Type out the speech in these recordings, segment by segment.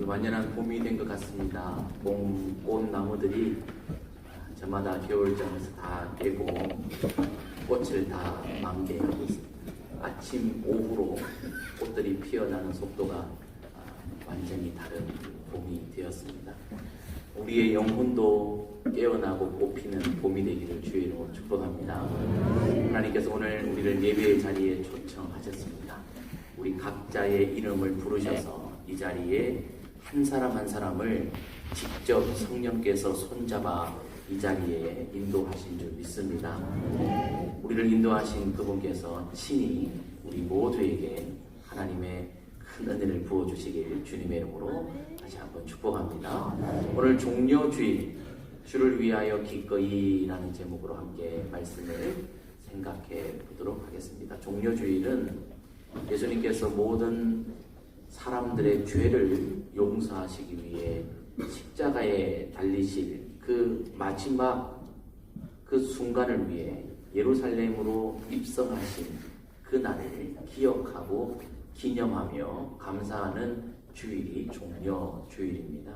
완연한 봄이 된 것 같습니다. 꽃나무들이 저마다 겨울잠에서 다 깨고 꽃을 다 만개하고 있습니다. 아침, 오후로 꽃들이 피어나는 속도가 완전히 다른 봄이 되었습니다. 우리의 영혼도 깨어나고 꽃피는 봄이 되기를 주의 이름으로 축복합니다. 하나님께서 오늘 우리를 예배의 자리에 초청하셨습니다. 우리 각자의 이름을 부르셔서 이 자리에 한 사람 한 사람을 직접 성령께서 손잡아 이 자리에 인도하신 줄 믿습니다. 우리를 인도하신 그분께서 친히 우리 모두에게 하나님의 큰 은혜를 부어주시길 주님의 이름으로 다시 한번 축복합니다. 오늘 종려주일, 주를 위하여 기꺼이라는 제목으로 함께 말씀을 생각해 보도록 하겠습니다. 종려주일은 예수님께서 모든 사람들의 죄를 용서하시기 위해 십자가에 달리실 그 마지막 그 순간을 위해 예루살렘으로 입성하신 그 날을 기억하고 기념하며 감사하는 주일이 종려주일입니다.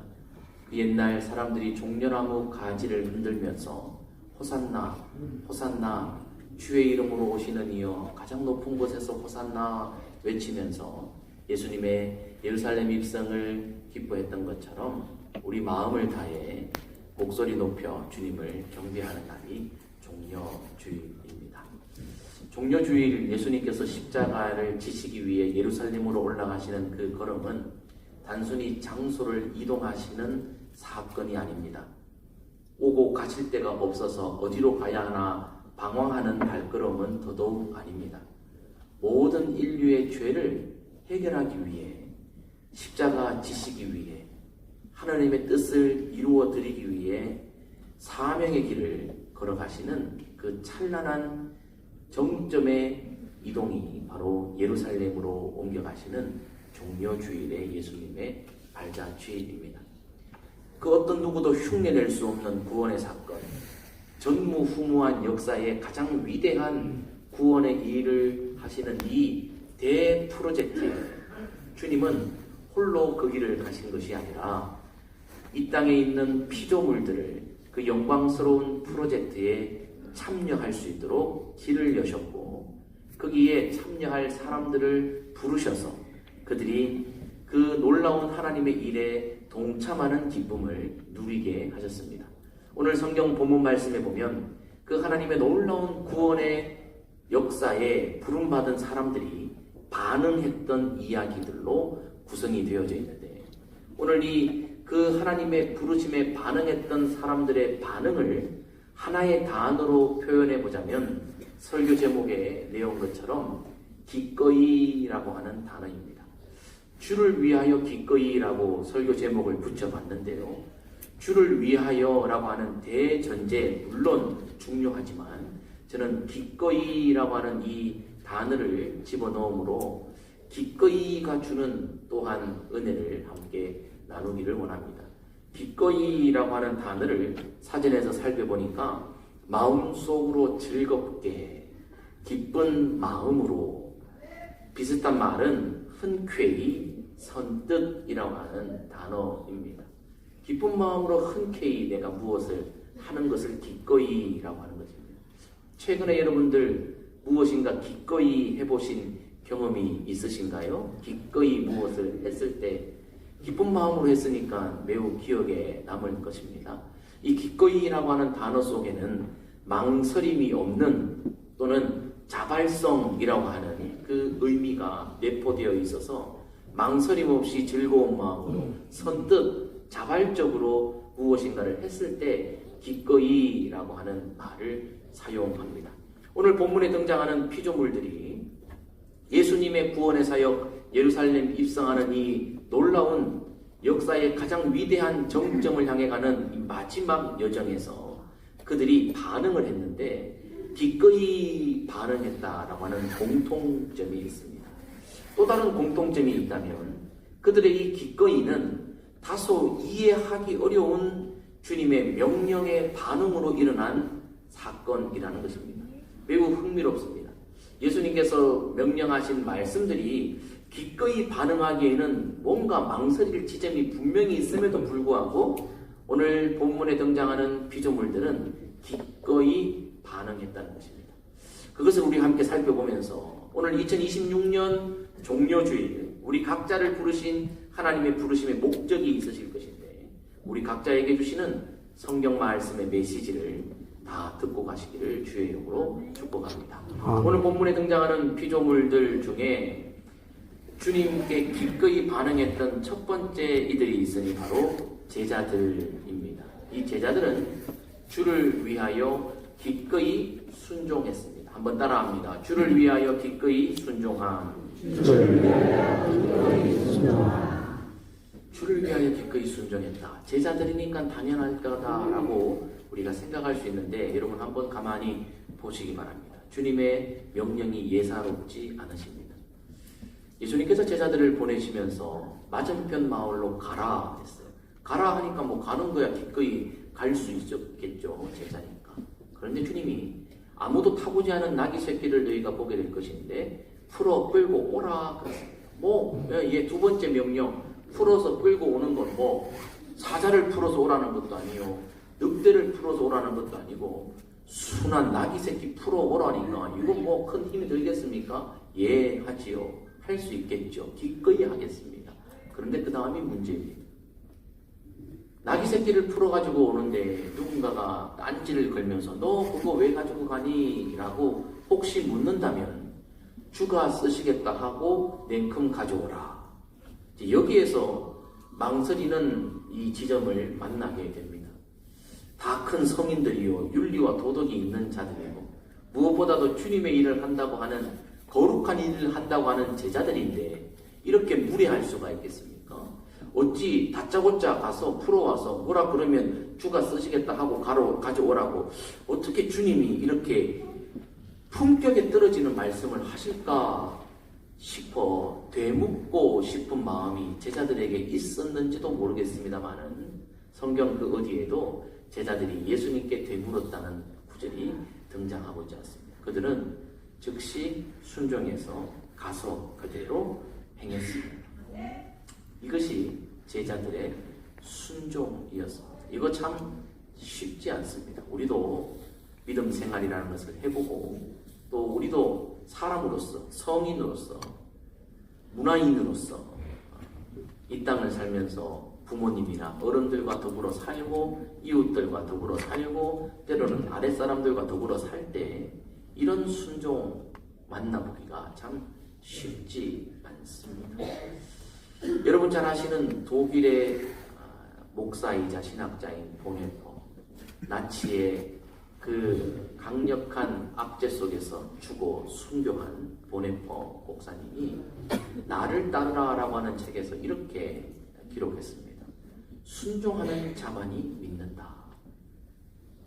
옛날 사람들이 종려나무 가지를 흔들면서 호산나 호산나 주의 이름으로 오시는 이여 가장 높은 곳에서 호산나 외치면서 예수님의 예루살렘 입성을 기뻐했던 것처럼 우리 마음을 다해 목소리 높여 주님을 경배하는 날이 종려주일입니다. 종려주일, 예수님께서 십자가를 지시기 위해 예루살렘으로 올라가시는 그 걸음은 단순히 장소를 이동하시는 사건이 아닙니다. 오고 가실 데가 없어서 어디로 가야 하나 방황하는 발걸음은 더더욱 아닙니다. 모든 인류의 죄를 해결하기 위해, 십자가 지시기 위해, 하나님의 뜻을 이루어 드리기 위해 사명의 길을 걸어가시는 그 찬란한 정점의 이동이 바로 예루살렘으로 옮겨가시는 종려주일의 예수님의 발자취입니다. 그 어떤 누구도 흉내낼 수 없는 구원의 사건, 전무후무한 역사의 가장 위대한 구원의 일을 하시는 이 대프로젝트에 주님은 홀로 그 길을 가신 것이 아니라 이 땅에 있는 피조물들을 그 영광스러운 프로젝트에 참여할 수 있도록 길을 여셨고, 거기에 참여할 사람들을 부르셔서 그들이 그 놀라운 하나님의 일에 동참하는 기쁨을 누리게 하셨습니다. 오늘 성경 본문 말씀에 보면 그 하나님의 놀라운 구원의 역사에 부름받은 사람들이 반응했던 이야기들로 구성이 되어져 있는데, 오늘 그 하나님의 부르심에 반응했던 사람들의 반응을 하나의 단어로 표현해 보자면 설교 제목의 내용 것처럼 기꺼이라고 하는 단어입니다. 주를 위하여 기꺼이라고 설교 제목을 붙여봤는데요. 주를 위하여라고 하는 대전제 물론 중요하지만 저는 기꺼이라고 하는 이 단어를 집어넣음으로 기꺼이가 주는 또한 은혜를 함께 나누기를 원합니다. 기꺼이라고 하는 단어를 사전에서 살펴보니까 마음속으로 즐겁게 기쁜 마음으로, 비슷한 말은 흔쾌히 선뜻이라고 하는 단어입니다. 기쁜 마음으로 흔쾌히 내가 무엇을 하는 것을 기꺼이라고 하는 것입니다. 최근에 여러분들 무엇인가 기꺼이 해보신 경험이 있으신가요? 기꺼이 무엇을 했을 때 기쁜 마음으로 했으니까 매우 기억에 남을 것입니다. 이 기꺼이라고 하는 단어 속에는 망설임이 없는 또는 자발성이라고 하는 그 의미가 내포되어 있어서 망설임 없이 즐거운 마음으로 선뜻 자발적으로 무엇인가를 했을 때 기꺼이라고 하는 말을 사용합니다. 오늘 본문에 등장하는 피조물들이 예수님의 구원의 사역 예루살렘 입성하는 이 놀라운 역사의 가장 위대한 정점을 향해 가는 이 마지막 여정에서 그들이 반응을 했는데 기꺼이 반응했다라고 하는 공통점이 있습니다. 또 다른 공통점이 있다면 그들의 이 기꺼이는 다소 이해하기 어려운 주님의 명령의 반응으로 일어난 사건이라는 것입니다. 매우 흥미롭습니다. 예수님께서 명령하신 말씀들이 기꺼이 반응하기에는 뭔가 망설일 지점이 분명히 있음에도 불구하고 오늘 본문에 등장하는 피조물들은 기꺼이 반응했다는 것입니다. 그것을 우리 함께 살펴보면서 오늘 2026년 종료주일 우리 각자를 부르신 하나님의 부르심의 목적이 있으실 것인데 우리 각자에게 주시는 성경 말씀의 메시지를 다 듣고 가시기를 주의 이름으로 축복합니다. 오늘 본문에 등장하는 피조물들 중에 주님께 기꺼이 반응했던 첫 번째 이들이 있으니 바로 제자들입니다. 이 제자들은 주를 위하여 기꺼이 순종했습니다. 한번 따라합니다. 주를 위하여 기꺼이 순종함. 주를 위하여 기꺼이 순종함. 주를 위하여 기꺼이 순종했다. 제자들이니까 당연할 거다라고 우리가 생각할 수 있는데 여러분 한번 가만히 보시기 바랍니다. 주님의 명령이 예사롭지 않으십니다. 예수님께서 제자들을 보내시면서 맞은편 마을로 가라 했어요. 가라 하니까 뭐 가는 거야 기꺼이 갈 수 있었겠죠. 제자니까. 그런데 주님이 아무도 타보지 않은 나귀 새끼를 너희가 보게 될 것인데 풀어 끌고 오라 그랬습니다. 얘 두 번째 명령 풀어서 끌고 오는 건 뭐 사자를 풀어서 오라는 것도 아니요 늑대를 풀어서 오라는 것도 아니고 순한 나귀 새끼 풀어 오라니까 이거 뭐 큰 힘이 들겠습니까? 예 하지요. 할 수 있겠죠. 기꺼이 하겠습니다. 그런데 그 다음이 문제입니다. 나귀 새끼를 풀어가지고 오는데 누군가가 딴지를 걸면서 너 그거 왜 가지고 가니? 라고 혹시 묻는다면 주가 쓰시겠다 하고 냉큼 가져오라. 여기에서 망설이는 이 지점을 만나게 됩니다. 다 큰 성인들이요 윤리와 도덕이 있는 자들이고 무엇보다도 주님의 일을 한다고 하는 거룩한 일을 한다고 하는 제자들인데 이렇게 무례할 수가 있겠습니까? 어찌 다짜고짜 가서 풀어와서 뭐라 그러면 주가 쓰시겠다 하고 가져오라고 어떻게 주님이 이렇게 품격에 떨어지는 말씀을 하실까 싶어 되묻고 싶은 마음이 제자들에게 있었는지도 모르겠습니다만은 성경 그 어디에도 제자들이 예수님께 되물었다는 구절이 등장하고 있지 않습니다. 그들은 즉시 순종해서 가서 그대로 행했습니다. 이것이 제자들의 순종이었습니다. 이거 참 쉽지 않습니다. 우리도 믿음 생활이라는 것을 해보고 또 우리도 사람으로서 성인으로서 문화인으로서 이 땅을 살면서 부모님이나 어른들과 더불어 살고 이웃들과 더불어 살고 때로는 아랫사람들과 더불어 살 때 이런 순종 만나보기가 참 쉽지 않습니다. 여러분 잘 아시는 독일의 목사이자 신학자인 보네포, 나치의 그 강력한 압제 속에서 죽어 순교한 보네포 목사님이 나를 따르라라고 하는 책에서 이렇게 기록했습니다. 순종하는 자만이 믿는다.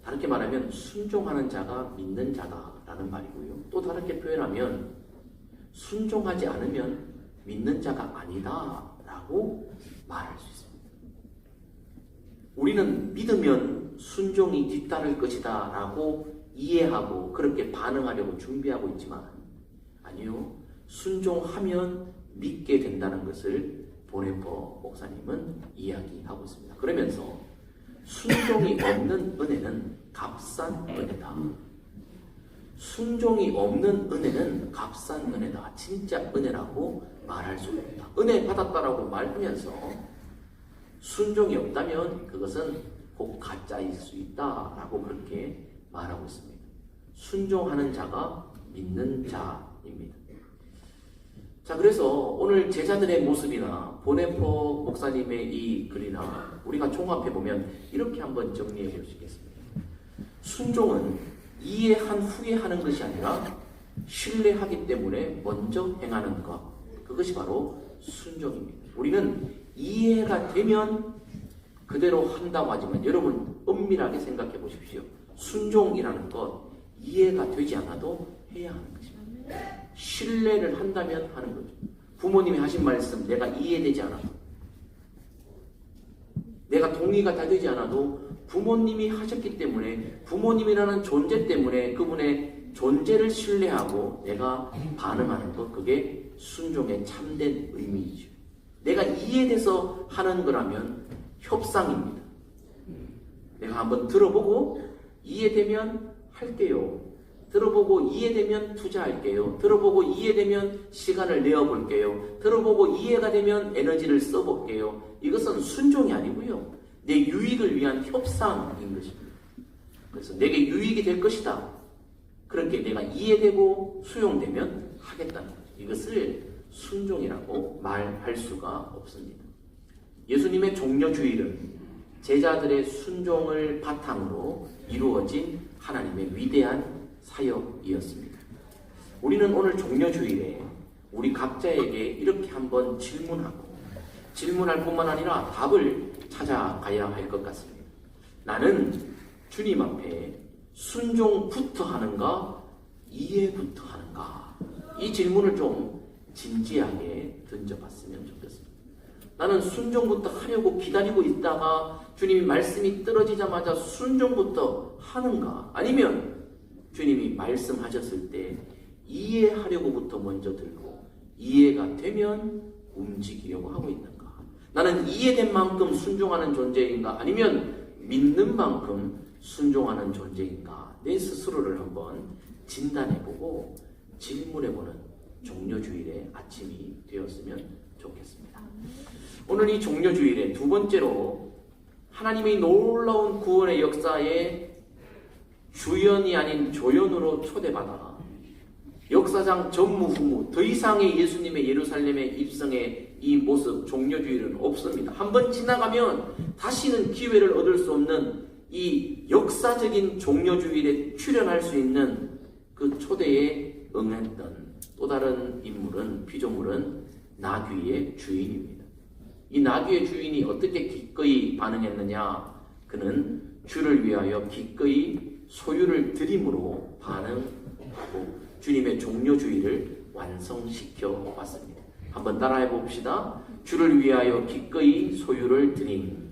다르게 말하면 순종하는 자가 믿는 자다라는 말이고요. 또 다르게 표현하면 순종하지 않으면 믿는 자가 아니다라고 말할 수 있습니다. 우리는 믿으면 순종이 뒤따를 것이다 라고 이해하고 그렇게 반응하려고 준비하고 있지만 아니요. 순종하면 믿게 된다는 것을 보네포 목사님은 이야기하고 있습니다. 그러면서 순종이 없는 은혜는 값싼 은혜다. 순종이 없는 은혜는 값싼 은혜다. 진짜 은혜라고 말할 수 없다. 은혜 받았다라고 말하면서 순종이 없다면 그것은 곧 가짜일 수 있다라고 그렇게 말하고 있습니다. 순종하는 자가 믿는 자입니다. 자, 그래서 오늘 제자들의 모습이나 보네포 목사님의 이 글이나 우리가 종합해 보면 이렇게 한번 정리해 볼 수 있겠습니다. 순종은 이해한 후에 하는 것이 아니라 신뢰하기 때문에 먼저 행하는 것. 그것이 바로 순종입니다. 우리는 이해가 되면 그대로 한다고 하지만 여러분 엄밀하게 생각해 보십시오. 순종이라는 것 이해가 되지 않아도 해야 하는 것입니다. 신뢰를 한다면 하는 거죠. 부모님이 하신 말씀 내가 이해되지 않아도 내가 동의가 다 되지 않아도 부모님이 하셨기 때문에 부모님이라는 존재 때문에 그분의 존재를 신뢰하고 내가 반응하는 것, 그게 순종의 참된 의미이죠. 내가 이해돼서 하는 거라면 협상입니다. 내가 한번 들어보고 이해되면 할게요. 들어보고 이해되면 투자할게요. 들어보고 이해되면 시간을 내어볼게요. 들어보고 이해가 되면 에너지를 써볼게요. 이것은 순종이 아니고요. 내 유익을 위한 협상인 것입니다. 그래서 내게 유익이 될 것이다. 그렇게 내가 이해되고 수용되면 하겠다는 거죠. 이것을 순종이라고 말할 수가 없습니다. 예수님의 종려주일은 제자들의 순종을 바탕으로 이루어진 하나님의 위대한 사역이었습니다. 우리는 오늘 종려주일에 우리 각자에게 이렇게 한번 질문할 뿐만 아니라 답을 찾아가야 할 것 같습니다. 나는 주님 앞에 순종부터 하는가, 이해부터 하는가? 이 질문을 좀 진지하게 던져봤으면 좋겠습니다. 나는 순종부터 하려고 기다리고 있다가 주님이 말씀이 떨어지자마자 순종부터 하는가? 아니면 주님이 말씀하셨을 때 이해하려고부터 먼저 들고 이해가 되면 움직이려고 하고 있는가? 나는 이해된 만큼 순종하는 존재인가? 아니면 믿는 만큼 순종하는 존재인가? 내 스스로를 한번 진단해보고 질문해보는 종려주일의 아침이 되었으면 좋겠습니다. 오늘 이 종려주일에 두 번째로 하나님의 놀라운 구원의 역사에 주연이 아닌 조연으로 초대받아 역사상 전무후무 더 이상의 예수님의 예루살렘의 입성의 이 모습 종려주일은 없습니다. 한번 지나가면 다시는 기회를 얻을 수 없는 이 역사적인 종려주일에 출연할 수 있는 그 초대에 응했던 또 다른 인물은, 피조물은 나귀의 주인입니다. 이 나귀의 주인이 어떻게 기꺼이 반응했느냐? 그는 주를 위하여 기꺼이 소유를 드림으로 반응하고 주님의 종려주의를 완성시켜 왔습니다. 한번 따라해 봅시다. 주를 위하여 기꺼이 소유를 드림.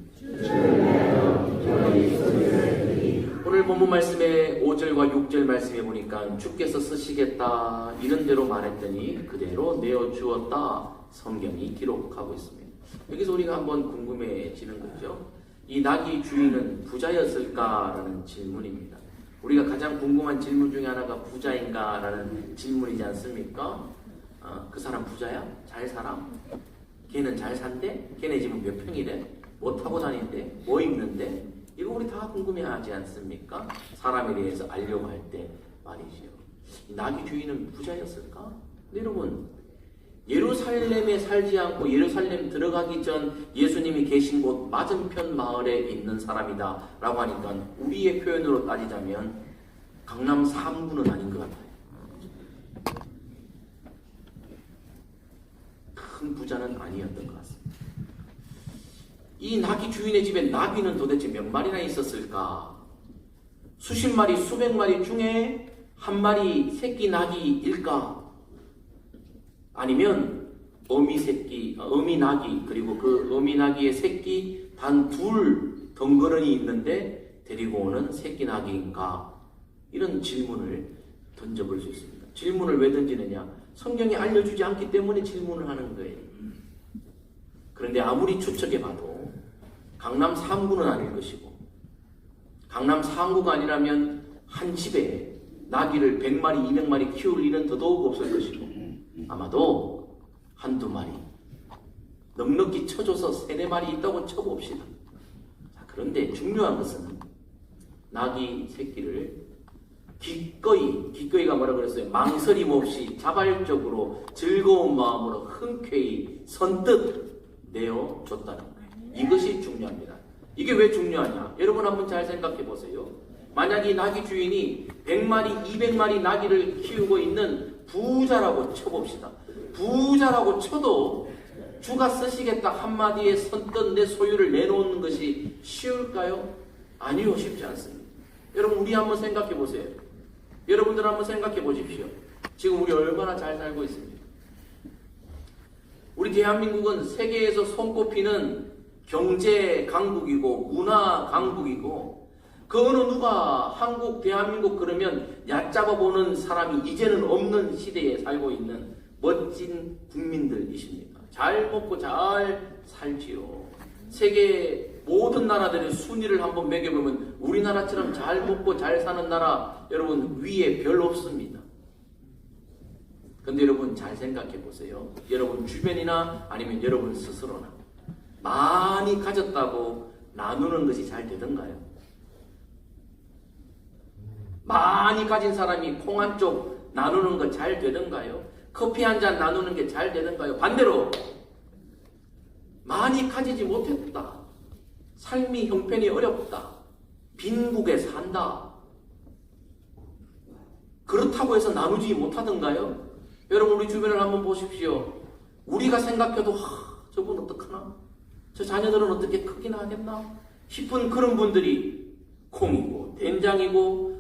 오늘 본문 말씀의 5절과 6절 말씀해 보니까 주께서 쓰시겠다 이런 대로 말했더니 그대로 내어주었다 성경이 기록하고 있습니다. 여기서 우리가 한번 궁금해지는 거죠. 이 나귀 주인은 부자였을까라는 질문입니다. 우리가 가장 궁금한 질문 중에 하나가 부자인가라는 질문이지 않습니까? 그 사람 부자야? 잘 살아? 걔는 잘 산대? 걔네 집은 몇 평이래? 뭐 타고 다닌대? 뭐 입는데? 이거 우리 다 궁금해하지 않습니까? 사람에 대해서 알려고 할 때 말이죠. 이 나귀 주인은 부자였을까? 근데 여러분, 예루살렘에 살지 않고 예루살렘 들어가기 전 예수님이 계신 곳 맞은편 마을에 있는 사람이다 라고 하니까 우리의 표현으로 따지자면 강남 3구는 아닌 것 같아요. 큰 부자는 아니었던 것 같습니다. 이 나귀 주인의 집에 나귀는 도대체 몇 마리나 있었을까? 수십 마리, 수백 마리 중에 한 마리 새끼 나귀일까? 아니면 어미 나귀, 그리고 그 어미 나귀의 새끼 단 둘 덩그러니 있는데 데리고 오는 새끼 나귀인가? 이런 질문을 던져볼 수 있습니다. 질문을 왜 던지느냐? 성경이 알려주지 않기 때문에 질문을 하는 거예요. 그런데 아무리 추측해봐도 강남 3구는 아닐 것이고 강남 3구가 아니라면 한 집에 나귀를 100마리, 200마리 키울 일은 더더욱 없을 것이고 아마도 한두 마리 넉넉히 쳐줘서 3-4마리 있다고 쳐봅시다. 자, 그런데 중요한 것은 나귀 새끼를 기꺼이가 뭐라 그랬어요? 망설임 없이 자발적으로 즐거운 마음으로 흔쾌히 선뜻 내어줬다는 거예요. 이것이 중요합니다. 이게 왜 중요하냐? 여러분 한번 잘 생각해 보세요. 만약 이 나귀 주인이 100마리, 200마리 나귀를 키우고 있는 부자라고 쳐봅시다. 부자라고 쳐도 주가 쓰시겠다 한마디에 선뜻 내 소유를 내놓는 것이 쉬울까요? 아니요, 쉽지 않습니다. 여러분 우리 한번 생각해 보세요. 여러분들 한번 생각해 보십시오. 지금 우리 얼마나 잘 살고 있습니다. 우리 대한민국은 세계에서 손꼽히는 경제 강국이고 문화 강국이고 그 어느 누가 한국, 대한민국 그러면 얕잡아 보는 사람이 이제는 없는 시대에 살고 있는 멋진 국민들이십니다. 잘 먹고 잘 살지요. 세계 모든 나라들의 순위를 한번 매겨보면 우리나라처럼 잘 먹고 잘 사는 나라 여러분 위에 별 없습니다. 근데 여러분 잘 생각해 보세요. 여러분 주변이나 아니면 여러분 스스로나 많이 가졌다고 나누는 것이 잘 되던가요? 많이 가진 사람이 콩 한 쪽 나누는 거 잘 되던가요? 커피 한 잔 나누는 게 잘 되던가요? 반대로 많이 가지지 못했다. 삶이 형편이 어렵다. 빈국에 산다. 그렇다고 해서 나누지 못하던가요? 여러분 우리 주변을 한번 보십시오. 우리가 생각해도 저분 어떡하나? 저 자녀들은 어떻게 크기나 하겠나? 싶은 그런 분들이 콩이고 된장이고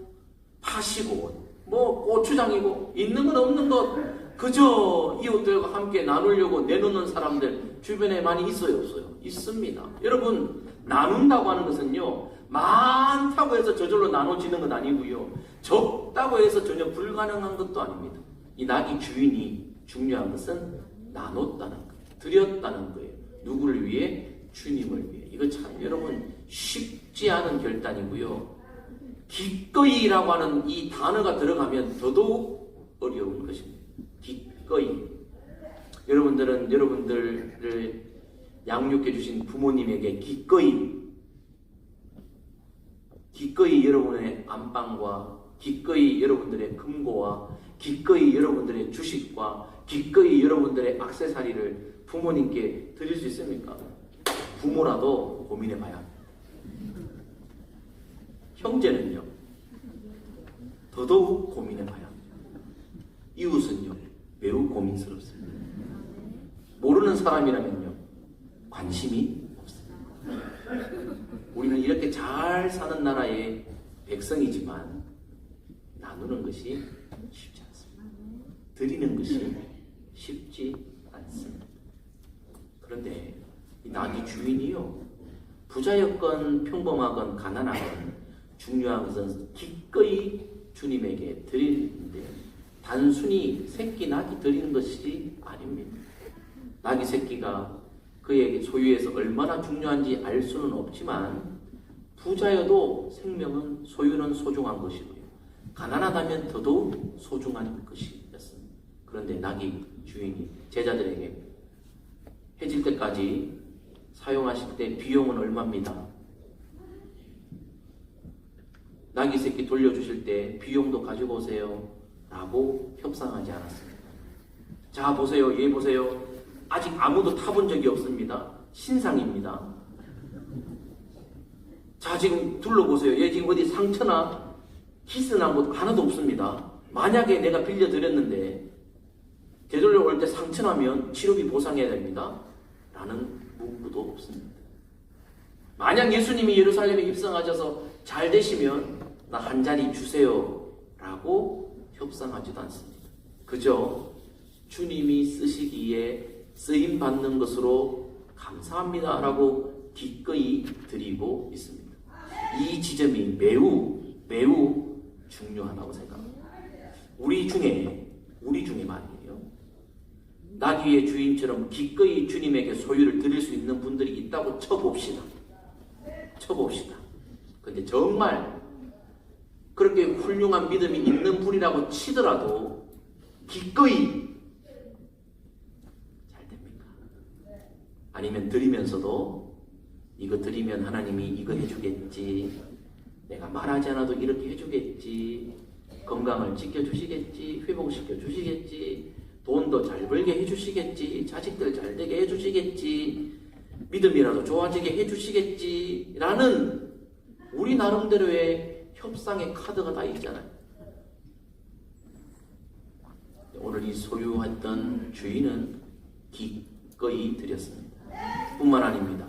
팥이고 뭐 고추장이고 있는 것 없는 것 그저 이웃들과 함께 나누려고 내놓는 사람들 주변에 많이 있어요 없어요? 있습니다. 여러분 나눈다고 하는 것은요 많다고 해서 저절로 나눠지는 건 아니고요 적다고 해서 전혀 불가능한 것도 아닙니다. 이 낙이 주인이 중요한 것은 나눴다는 거예요. 드렸다는 거예요. 누구를 위해? 주님을 위해. 이거 참 여러분 쉽지 않은 결단이고요. 기꺼이라고 하는 이 단어가 들어가면 더더욱 어려운 것입니다. 기꺼이. 여러분들은 여러분들을 양육해 주신 부모님에게 기꺼이 여러분의 안방과 기꺼이 여러분들의 금고와 기꺼이 여러분들의 주식과 기꺼이 여러분들의 액세서리를 부모님께 드릴 수 있습니까? 부모라도 고민해 봐야 합니다. 형제는요 더더욱 고민해 봐야 합니다. 이웃은요 매우 고민스럽습니다. 모르는 사람이라면요 관심이 없습니다. 우리는 이렇게 잘 사는 나라의 백성이지만 나누는 것이 쉽지 않습니다. 드리는 것이 쉽지 않습니다. 그런데 이 낙이 주인이요 부자였건 평범하건 가난하건 중요한 것은 기꺼이 주님에게 드리는데 단순히 새끼 낙이 드리는 것이 아닙니다. 낙이 새끼가 그의 소유에서 얼마나 중요한지 알 수는 없지만 부자여도 생명은 소유는 소중한 것이고요. 가난하다면 더더욱 소중한 것이었습니다. 그런데 낙이 주인이 제자들에게 해질 때까지 사용하실 때 비용은 얼마입니다. 낙이 새끼 돌려주실 때 비용도 가지고 오세요 라고 협상하지 않았습니다. 자 보세요, 얘 보세요. 아직 아무도 타본 적이 없습니다. 신상입니다. 자 지금 둘러보세요. 얘 지금 어디 상처나 키스나 뭐 하나도 없습니다. 만약에 내가 빌려드렸는데 되돌려 올 때 상처나면 치료비 보상해야 됩니다. 라는 문구도 없습니다. 만약 예수님이 예루살렘에 입성하셔서 잘 되시면 나 한 자리 주세요 라고 협상하지도 않습니다. 그저 주님이 쓰시기에 쓰임받는 것으로 감사합니다 라고 기꺼이 드리고 있습니다. 이 지점이 매우 중요하다고 생각합니다. 우리 중에 말이에요. 나귀의 주인처럼 기꺼이 주님에게 소유를 드릴 수 있는 분들이 있다고 쳐봅시다. 근데 정말 그렇게 훌륭한 믿음이 있는 분이라고 치더라도 기꺼이 잘 됩니까? 아니면 드리면서도 이거 드리면 하나님이 이거 해주겠지, 내가 말하지 않아도 이렇게 해주겠지, 건강을 지켜주시겠지, 회복시켜주시겠지, 돈도 잘 벌게 해주시겠지, 자식들 잘 되게 해주시겠지, 믿음이라도 좋아지게 해주시겠지 라는 우리 나름대로의 협상의 카드가 다 있잖아요. 오늘 이 소유했던 주인은 기꺼이 드렸습니다. 뿐만 아닙니다.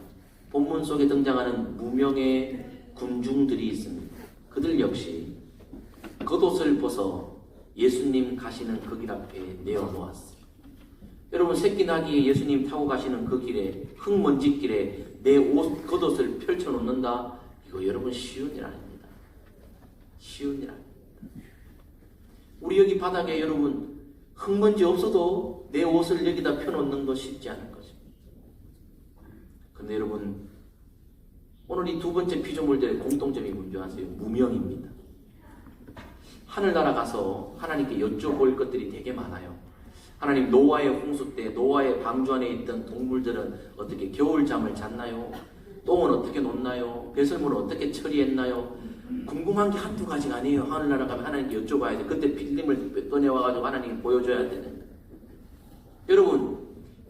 본문 속에 등장하는 무명의 군중들이 있습니다. 그들 역시 겉옷을 벗어 예수님 가시는 그 길 앞에 내어놓았습니다. 여러분 새끼 나귀에 예수님 타고 가시는 그 길에 흙먼지 길에 내 옷 겉옷을 펼쳐놓는다? 이거 여러분 쉬운 일 아닙니다. 쉬운 일 아닙니다. 우리 여기 바닥에 여러분 흙먼지 없어도 내 옷을 여기다 펴놓는 거 쉽지 않은 것입니다. 근데 여러분 오늘 이 두 번째 피조물들의 공통점이 뭔지 아세요? 무명입니다. 하늘나라 가서 하나님께 여쭤볼 것들이 되게 많아요. 하나님, 노아의 홍수 때 노아의 방주 안에 있던 동물들은 어떻게 겨울잠을 잤나요? 똥은 어떻게 놓나요? 배설물은 어떻게 처리했나요? 궁금한 게 한두 가지가 아니에요. 하늘나라 가면 하나님께 여쭤봐야 돼. 그때 필름을 꺼내와가지고 하나님께 보여줘야 되는 거예요. 여러분,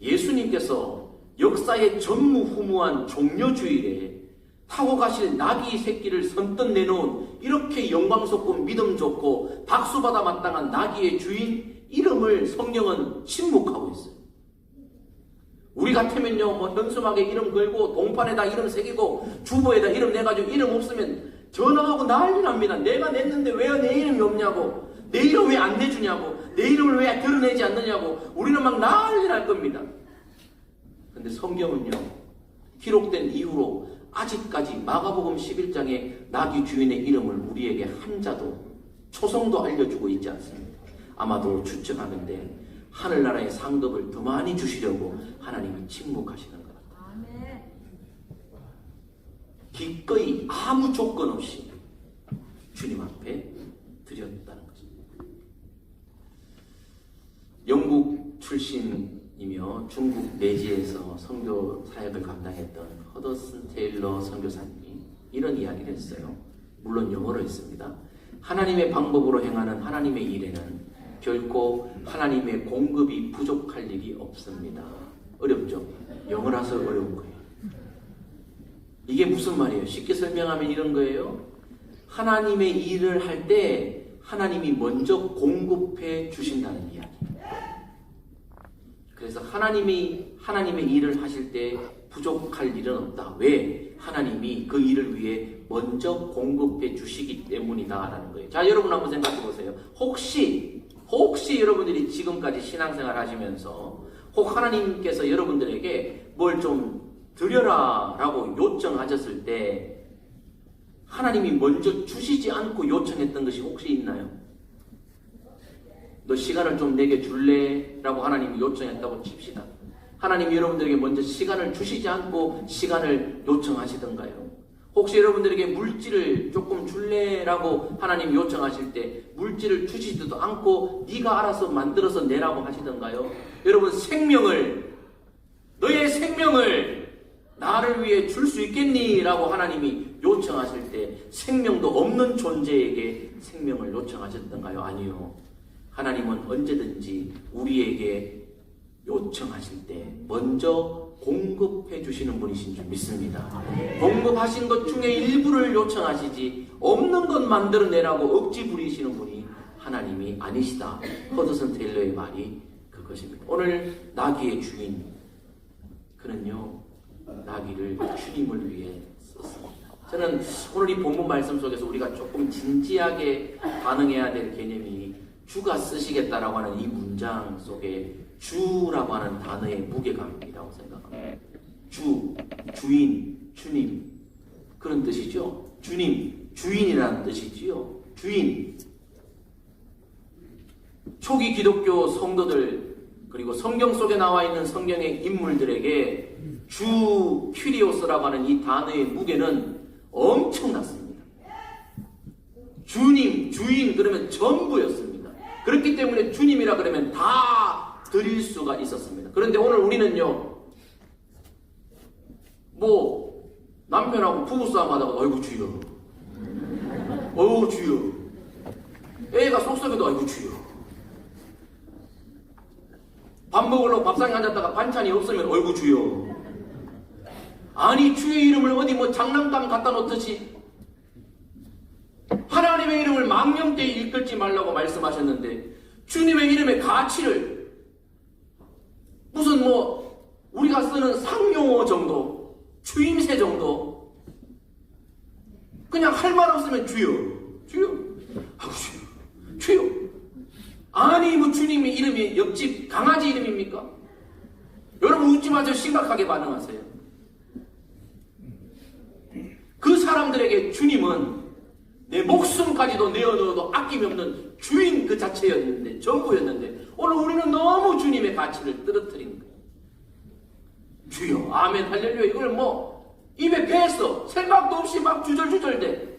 예수님께서 역사의 전무후무한 종려주일에 타고 가실 나귀 새끼를 선뜻 내놓은 이렇게 영광스럽고 믿음 좋고 박수받아 마땅한 나귀의 주인 이름을 성경은 침묵하고 있어요. 우리 같으면요, 뭐 현수막에 이름 걸고 동판에다 이름 새기고 주보에다 이름 내가지고 이름 없으면 전화하고 난리 납니다. 내가 냈는데 왜 내 이름이 없냐고, 내 이름 왜 안 내주냐고, 내 이름을 왜 드러내지 않느냐고 우리는 막 난리 날 겁니다. 근데 성경은요, 기록된 이후로 아직까지 마가복음 11장에 나귀 주인의 이름을 우리에게 한자도 초성도 알려주고 있지 않습니다. 아마도 추측하는데 하늘나라의 상급을 더 많이 주시려고 하나님이 침묵하시는 것 같아요. 기꺼이 아무 조건 없이 주님 앞에 드렸다는 것입니다. 영국 출신이며 중국 내지에서 선교 사역을 감당했던 허더슨 테일러 선교사님이 이런 이야기를 했어요. 물론 영어로 했습니다. 하나님의 방법으로 행하는 하나님의 일에는 결코 하나님의 공급이 부족할 일이 없습니다. 어렵죠? 영어라서 어려운 거예요. 이게 무슨 말이에요? 쉽게 설명하면 이런 거예요. 하나님의 일을 할 때 하나님이 먼저 공급해 주신다는 이야기예요. 그래서 하나님이 하나님의 일을 하실 때 부족할 일은 없다. 왜? 하나님이 그 일을 위해 먼저 공급해 주시기 때문이다라는 거예요. 자, 여러분 한번 생각해 보세요. 혹시 여러분들이 지금까지 신앙생활 하시면서 혹 하나님께서 여러분들에게 뭘 좀 드려라 라고 요청하셨을 때 하나님이 먼저 주시지 않고 요청했던 것이 혹시 있나요? 너 시간을 좀 내게 줄래? 라고 하나님이 요청했다고 칩시다. 하나님이 여러분들에게 먼저 시간을 주시지 않고 시간을 요청하시던가요? 혹시 여러분들에게 물질을 조금 줄래? 라고 하나님이 요청하실 때 물질을 주시지도 않고 네가 알아서 만들어서 내라고 하시던가요? 여러분, 너의 생명을 나를 위해 줄 수 있겠니? 라고 하나님이 요청하실 때 생명도 없는 존재에게 생명을 요청하셨던가요? 아니요. 하나님은 언제든지 우리에게 요청하실 때 먼저 공급해 주시는 분이신 줄 믿습니다. 공급하신 것 중에 일부를 요청하시지 없는 것 만들어내라고 억지 부리시는 분이 하나님이 아니시다. 허드슨 테일러의 말이 그것입니다. 오늘 나귀의 주인, 그는요 나귀를 주님을 위해 썼습니다. 저는 오늘 이 본문 말씀 속에서 우리가 조금 진지하게 반응해야 될 개념이 주가 쓰시겠다라고 하는 이 문장 속에 주라고 하는 단어의 무게감이라고 생각합니다. 주, 주인, 주님, 그런 뜻이죠. 주님, 주인이라는 뜻이지요. 주인. 초기 기독교 성도들 그리고 성경 속에 나와 있는 성경의 인물들에게 주 퀴리오스라고 하는 이 단어의 무게는 엄청났습니다. 주님, 주인 그러면 전부였습니다. 그렇기 때문에 주님이라 그러면 다 드릴 수가 있었습니다. 그런데 오늘 우리는요, 뭐 남편하고 부부싸움 하다가 아이고 주여, 어우 주여, 애가 속썩여도 아이고 주여, 밥 먹으려고 밥상에 앉았다가 반찬이 없으면 어이구 주여. 아니 주의 이름을 어디 뭐 장난감 갖다 놓듯이 하나님의 이름을 망령되이 일컬지 말라고 말씀하셨는데 주님의 이름의 가치를 무슨 뭐 우리가 쓰는 상용어 정도, 추임새 정도 그냥 할 말 없으면 주여, 주여, 아이고 주여, 주여. 아니 뭐 주님의 이름이 옆집 강아지 이름입니까? 여러분 웃지 마세요. 심각하게 반응하세요. 그 사람들에게 주님은 내 목숨까지도 내어놓어도 아낌이 없는 주인 그 자체였는데, 전부였는데 오늘 우리는 너무 주님의 가치를 떨어뜨린 거예요. 주여 아멘 할렐루야 이걸 뭐 입에 배했어. 생각도 없이 막 주절주절대.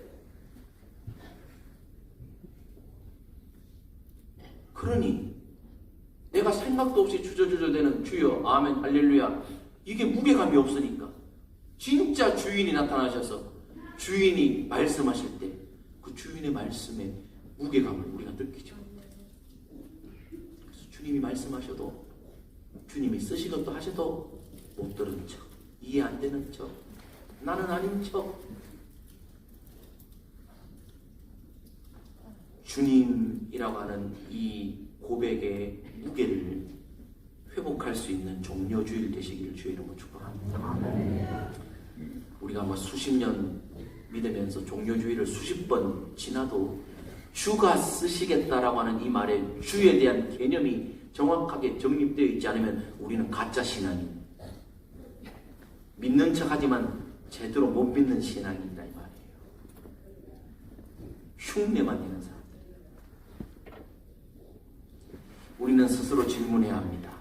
그러니 내가 생각도 없이 주저주저대는 주여 아멘 할렐루야 이게 무게감이 없으니까 진짜 주인이 나타나셔서 주인이 말씀하실 때 그 주인의 말씀에 무게감을 우리가 느끼죠. 그래서 주님이 말씀하셔도 주님이 쓰시것도 하셔도 못 들은 척, 이해 안 되는 척, 나는 아닌 척. 주님이라고 하는 이 고백의 무게를 회복할 수 있는 종려주일 되시기를 주의 이름으로 축복합니다. 우리가 뭐 수십 년 믿으면서 종려주일을 수십 번 지나도 주가 쓰시겠다라고 하는 이 말에 주에 대한 개념이 정확하게 정립되어 있지 않으면 우리는 가짜 신앙입니다. 믿는 척하지만 제대로 못 믿는 신앙이다 이 말이에요. 흉내만 내는 사람들. 우리는 스스로 질문해야 합니다.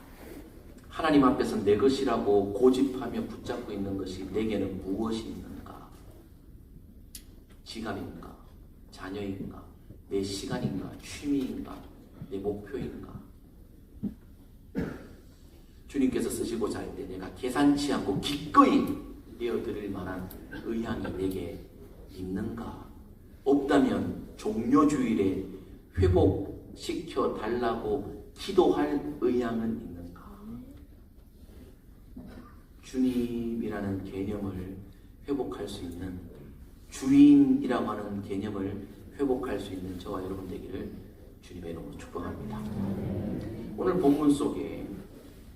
하나님 앞에서 내 것이라고 고집하며 붙잡고 있는 것이 내게는 무엇이 있는가? 지갑인가? 자녀인가? 내 시간인가? 취미인가? 내 목표인가? 주님께서 쓰시고자 할 때 내가 계산치 않고 기꺼이 내어드릴 만한 의향이 내게 있는가? 없다면 종려주일에 회복시켜 달라고 기도할 의향은 있는가? 주님이라는 개념을 회복할 수 있는, 주인이라고 하는 개념을 회복할 수 있는 저와 여러분 되기를 주님의 이름으로 축복합니다. 오늘 본문 속에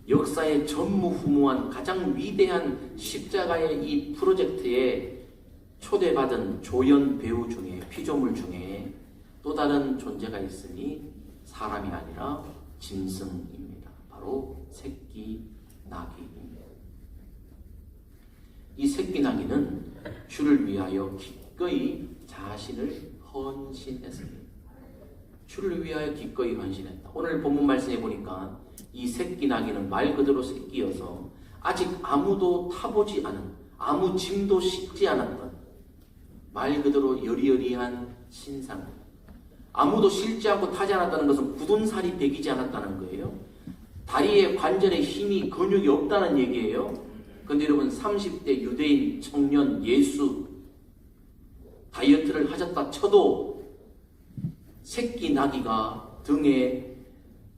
역사의 전무후무한 가장 위대한 십자가의 이 프로젝트에 초대받은 조연 배우 중에, 피조물 중에 또 다른 존재가 있으니 사람이 아니라 짐승입니다. 바로 새끼 나귀입니다. 이 새끼 나귀는 주를 위하여 기꺼이 자신을 헌신했습니다. 주를 위하여 기꺼이 헌신했다. 오늘 본문 말씀해 보니까 이 새끼 나귀는 말 그대로 새끼여서 아직 아무도 타보지 않은, 아무 짐도 싣지 않았던 말 그대로 여리여리한 신상. 아무도 실지 않고 타지 않았다는 것은 굳은 살이 배기지 않았다는 거예요. 다리에 관절에 힘이, 근육이 없다는 얘기예요. 그런데 여러분 30대 유대인 청년 예수 다이어트를 하셨다 쳐도 새끼 나귀가 등에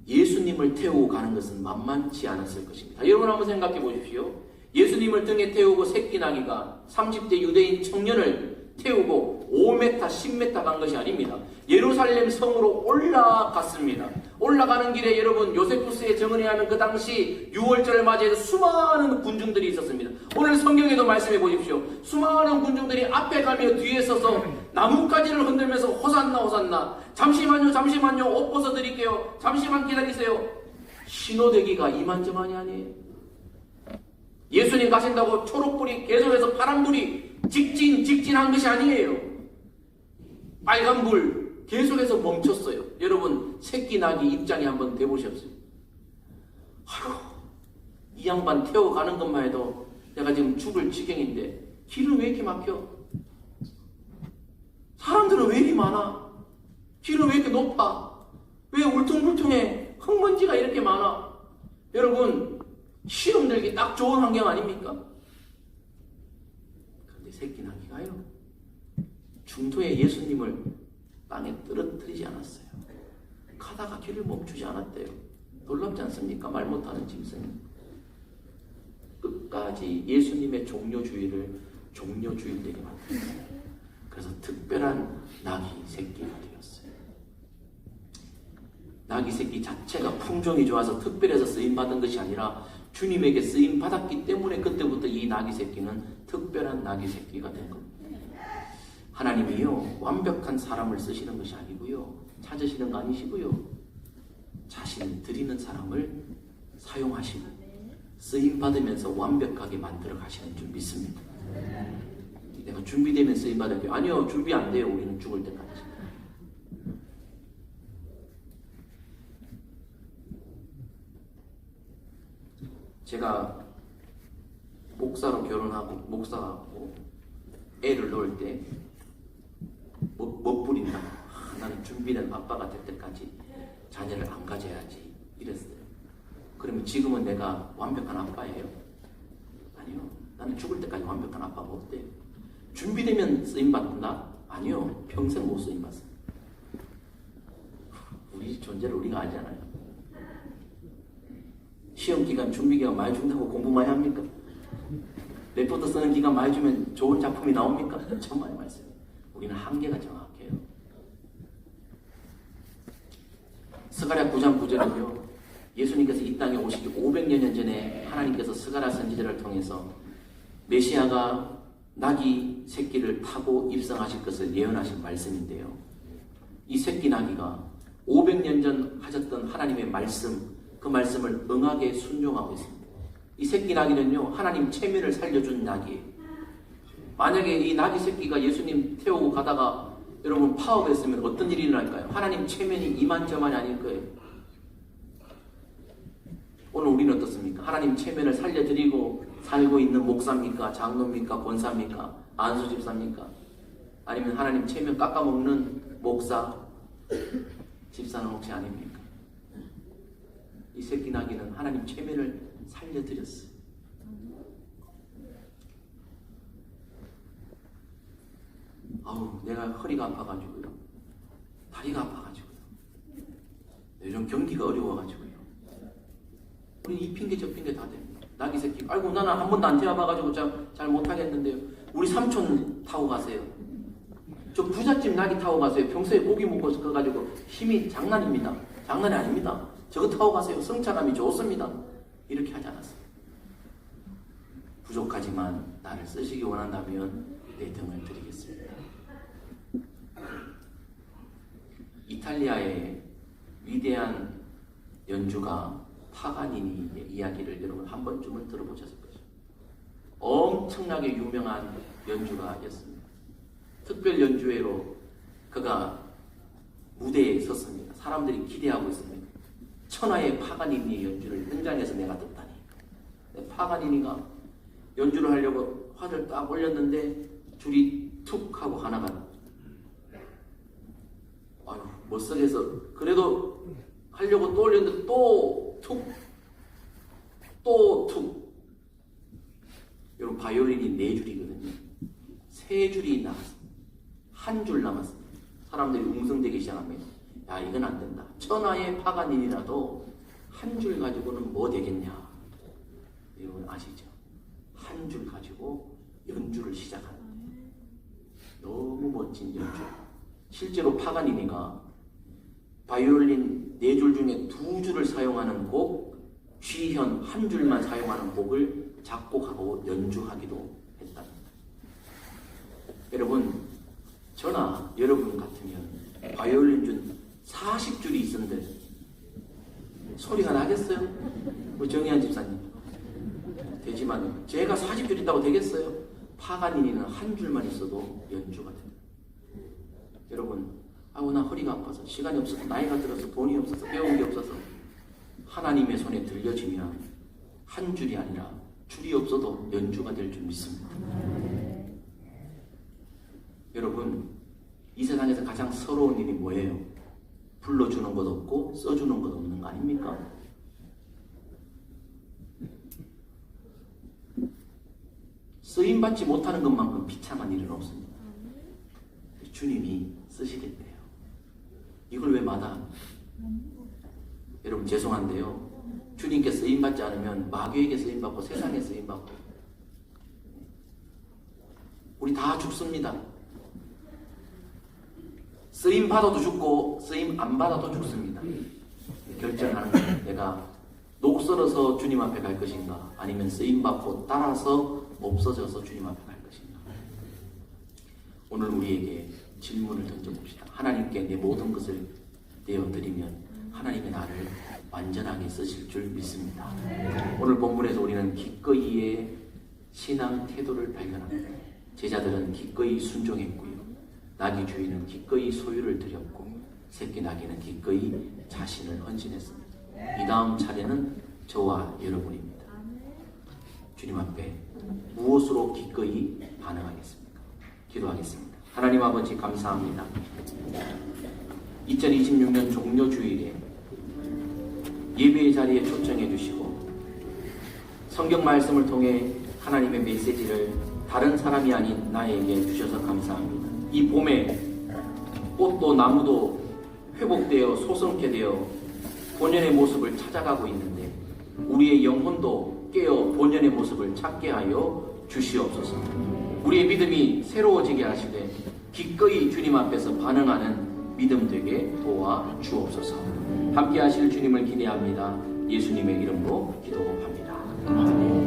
예수님을 태우고 가는 것은 만만치 않았을 것입니다. 여러분 한번 생각해 보십시오. 예수님을 등에 태우고 새끼 나귀가 30대 유대인 청년을 태우고 5m, 10m 간 것이 아닙니다. 예루살렘 성으로 올라갔습니다. 올라가는 길에 여러분 요세푸스의 정은혜 하는 그 당시 6월절을 맞이해서 수많은 군중들이 있었습니다. 오늘 성경에도 말씀해 보십시오. 수많은 군중들이 앞에 가며 뒤에 서서 나뭇가지를 흔들면서 호산나 호산나, 잠시만요 옷 벗어드릴게요, 잠시만 기다리세요. 신호대기가 이만저만이 아니에요. 예수님 가신다고 초록불이 계속해서 파란불이 직진한 것이 아니에요. 빨간불 계속해서 멈췄어요. 여러분 새끼 나귀 입장에 한번 대보셨어요? 아이고 이 양반 태워가는 것만 해도 내가 지금 죽을 지경인데 길은 왜 이렇게 막혀? 사람들은 왜 이리 많아? 길은 왜 이렇게 높아? 왜 울퉁불퉁해? 흙먼지가 이렇게 많아? 여러분 시름 들기 딱 좋은 환경 아닙니까? 그런데 새끼 나귀가요 중도에 예수님을 땅에 떨어뜨리지 않았어요. 가다가 길을 멈추지 않았대요. 놀랍지 않습니까? 말 못하는 짐승이 끝까지 예수님의 종려주의를 종려주의 되게 만들었어요. 그래서 특별한 나귀 새끼가 되었어요. 나귀 새끼 자체가 품종이 좋아서 특별해서 쓰임받은 것이 아니라 주님에게 쓰임받았기 때문에 그때부터 이 나귀 새끼는 특별한 나귀 새끼가 된 겁니다. 하나님이요 완벽한 사람을 쓰시는 것이 아니고요, 찾으시는 거 아니시고요, 자신 드리는 사람을 사용하시고 쓰임받으면서 완벽하게 만들어 가시는 줄 믿습니다. 내가 준비되면 쓰임 받을게요. 아니요, 준비 안 돼요. 우리는 죽을 때까지. 제가 목사로 결혼하고 목사하고 애를 놓을 때 멋부린다. 나는 준비된 아빠가 될 때까지 자녀를 안 가져야지 이랬어요. 그러면 지금은 내가 완벽한 아빠예요? 아니요. 나는 죽을 때까지 완벽한 아빠가 없대요. 준비되면 쓰임받는다? 아니요. 평생 못 쓰임받습니다. 우리 존재를 우리가 알잖아요. 시험 기간, 준비 기간 많이 준다고 공부 많이 합니까? 레포트 쓰는 기간 많이 주면 좋은 작품이 나옵니까? 정말 말씀. 우리는 한계가 정확해요. 스가랴 9장 9절은요. 예수님께서 이 땅에 오시기 500년 전에 하나님께서 스가랴 선지자를 통해서 메시아가 나귀 새끼를 타고 입성하실 것을 예언하신 말씀인데요. 이 새끼 나귀가 500년 전 하셨던 하나님의 말씀, 그 말씀을 응하게 순종하고 있습니다. 이 새끼 나귀는요, 하나님 체면을 살려준 나귀예요. 만약에 이 나귀 새끼가 예수님 태우고 가다가 여러분 파업했으면 어떤 일이 일어날까요? 하나님 체면이 이만저만이 아닐 거예요. 오늘 우리는 어떻습니까? 하나님 체면을 살려드리고 살고 있는 목사입니까? 장로입니까? 권사입니까? 안수 집사입니까? 아니면 하나님 체면 깎아먹는 목사, 집사는 혹시 아닙니까? 이 새끼 나귀는 하나님 체면을 살려드렸어요. 아우, 내가 허리가 아파가지고요. 다리가 아파가지고요. 요즘 경기가 어려워가지고요. 우리 이 핑계 저 핑계 다 됩니다. 나귀 새끼. 아이고, 나는 한 번도 안 태워봐가지고 잘 못하겠는데요. 우리 삼촌 타고 가세요. 저 부잣집 나귀 타고 가세요. 평소에 고기 먹고 가가지고 힘이 장난입니다. 장난이 아닙니다. 저거 타고 가세요. 성찰감이 좋습니다. 이렇게 하지 않았어요. 부족하지만 나를 쓰시기 원한다면 내 등을 드리겠습니다. 이탈리아의 위대한 연주가 파가니니의 이야기를 여러분 한 번쯤은 들어보셨을 거죠. 엄청나게 유명한 연주가였습니다. 특별 연주회로 그가 무대에 섰습니다. 사람들이 기대하고 있습니다. 천하의 파가니니의 연주를 현장에서 내가 듣다니. 파가니니가 연주를 하려고 화를 딱 올렸는데 줄이 툭 하고 하나가 아유 멋쩍어서 그래도 하려고 또 올렸는데 또 툭 또 툭. 여러분 바이올린이 4줄이거든요. 3줄이 남았습니다. 한 줄 남았습니다. 사람들이 웅성대기 시작합니다. 야 이건 안 된다. 천하의 파가닌이라도 한 줄 가지고는 뭐 되겠냐. 여러분 아시죠? 한 줄 가지고 연주를 시작하는 너무 멋진 연주. 실제로 파가니니가 바이올린 4줄 중에 2줄을 사용하는 곡, G현 한 줄만 사용하는 곡을 작곡하고 연주하기도 했답니다. 여러분 저나 여러분 같으면 바이올린 준 40줄이 있었는데 소리가 나겠어요? 우리 정의한 집사님 되지만 제가 40줄 있다고 되겠어요? 파가니니는 한 줄만 있어도 연주가 됩니다. 여러분 아우 나 허리가 아파서 시간이 없어서 나이가 들어서 돈이 없어서 배운 게 없어서 하나님의 손에 들려지면 한 줄이 아니라 줄이 없어도 연주가 될 줄 믿습니다. 여러분 이 세상에서 가장 서러운 일이 뭐예요? 불러주는 것 없고 써주는 것 없는 거 아닙니까? 쓰임받지 못하는 것만큼 비참한 일은 없습니다. 주님이 쓰시겠대요. 이걸 왜 마다합니까? 여러분 죄송한데요. 주님께 쓰임받지 않으면 마귀에게 쓰임받고 세상에 쓰임받고 우리 다 죽습니다. 쓰임 받아도 죽고 쓰임 안 받아도 죽습니다. 결정하는 거예요. 내가 녹슬어서 주님 앞에 갈 것인가 아니면 쓰임 받고 따라서 없어져서 주님 앞에 갈 것인가. 오늘 우리에게 질문을 던져봅시다. 하나님께 내 모든 것을 내어드리면 하나님의 나를 완전하게 쓰실 줄 믿습니다. 오늘 본문에서 우리는 기꺼이의 신앙 태도를 발견합니다. 제자들은 기꺼이 순종했고요. 나귀 주인은 기꺼이 소유를 드렸고 새끼 나귀는 기꺼이 자신을 헌신했습니다. 이 다음 차례는 저와 여러분입니다. 주님 앞에 무엇으로 기꺼이 반응하겠습니까? 기도하겠습니다. 하나님 아버지 감사합니다. 2026년 종료주일에 예배의 자리에 초청해 주시고 성경 말씀을 통해 하나님의 메시지를 다른 사람이 아닌 나에게 주셔서 감사합니다. 이 봄에 꽃도 나무도 회복되어 소성케 되어 본연의 모습을 찾아가고 있는데 우리의 영혼도 깨어 본연의 모습을 찾게 하여 주시옵소서. 우리의 믿음이 새로워지게 하시되 기꺼이 주님 앞에서 반응하는 믿음 되게 도와 주옵소서. 함께 하실 주님을 기대합니다. 예수님의 이름으로 기도합니다. 아멘.